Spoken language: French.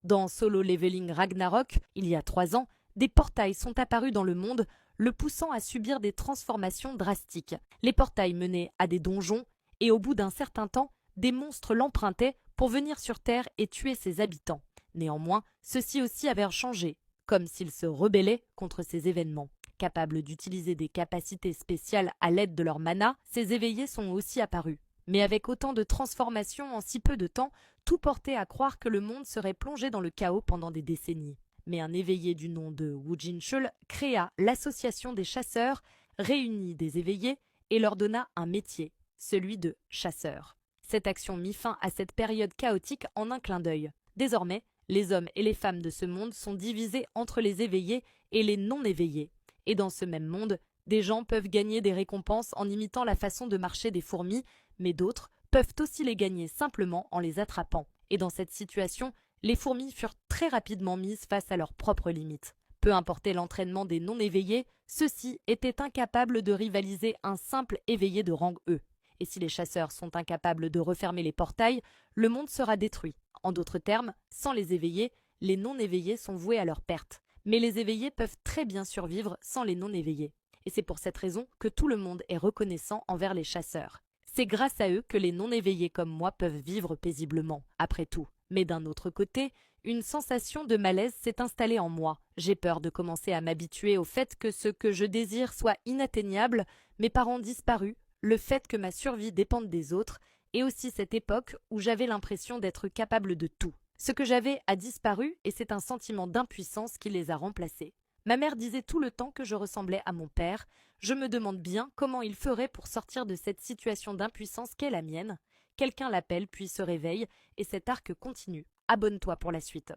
Dans Solo Leveling Ragnarok, il y a 3 ans, des portails sont apparus dans le monde, le poussant à subir des transformations drastiques. Les portails menaient à des donjons, et au bout d'un certain temps, des monstres l'empruntaient pour venir sur Terre et tuer ses habitants. Néanmoins, ceux-ci aussi avaient changé, comme s'ils se rebellaient contre ces événements. Capables d'utiliser des capacités spéciales à l'aide de leur mana, ces éveillés sont aussi apparus. Mais avec autant de transformations en si peu de temps, tout portait à croire que le monde serait plongé dans le chaos pendant des décennies. Mais un éveillé du nom de Wu Jinchul créa l'association des chasseurs, réunit des éveillés et leur donna un métier, celui de chasseur. Cette action mit fin à cette période chaotique en un clin d'œil. Désormais, les hommes et les femmes de ce monde sont divisés entre les éveillés et les non-éveillés. Et dans ce même monde, des gens peuvent gagner des récompenses en imitant la façon de marcher des fourmis, mais d'autres peuvent aussi les gagner simplement en les attrapant. Et dans cette situation, les fourmis furent très rapidement mises face à leurs propres limites. Peu importait l'entraînement des non-éveillés, ceux-ci étaient incapables de rivaliser un simple éveillé de rang E. Et si les chasseurs sont incapables de refermer les portails, le monde sera détruit. En d'autres termes, sans les éveillés, les non-éveillés sont voués à leur perte. Mais les éveillés peuvent très bien survivre sans les non-éveillés. Et c'est pour cette raison que tout le monde est reconnaissant envers les chasseurs. C'est grâce à eux que les non-éveillés comme moi peuvent vivre paisiblement, après tout. Mais d'un autre côté, une sensation de malaise s'est installée en moi. J'ai peur de commencer à m'habituer au fait que ce que je désire soit inatteignable, mes parents disparus, le fait que ma survie dépende des autres, et aussi cette époque où j'avais l'impression d'être capable de tout. Ce que j'avais a disparu et c'est un sentiment d'impuissance qui les a remplacés. Ma mère disait tout le temps que je ressemblais à mon père. Je me demande bien comment il ferait pour sortir de cette situation d'impuissance qu'est la mienne. Quelqu'un l'appelle puis se réveille et cet arc continue. Abonne-toi pour la suite.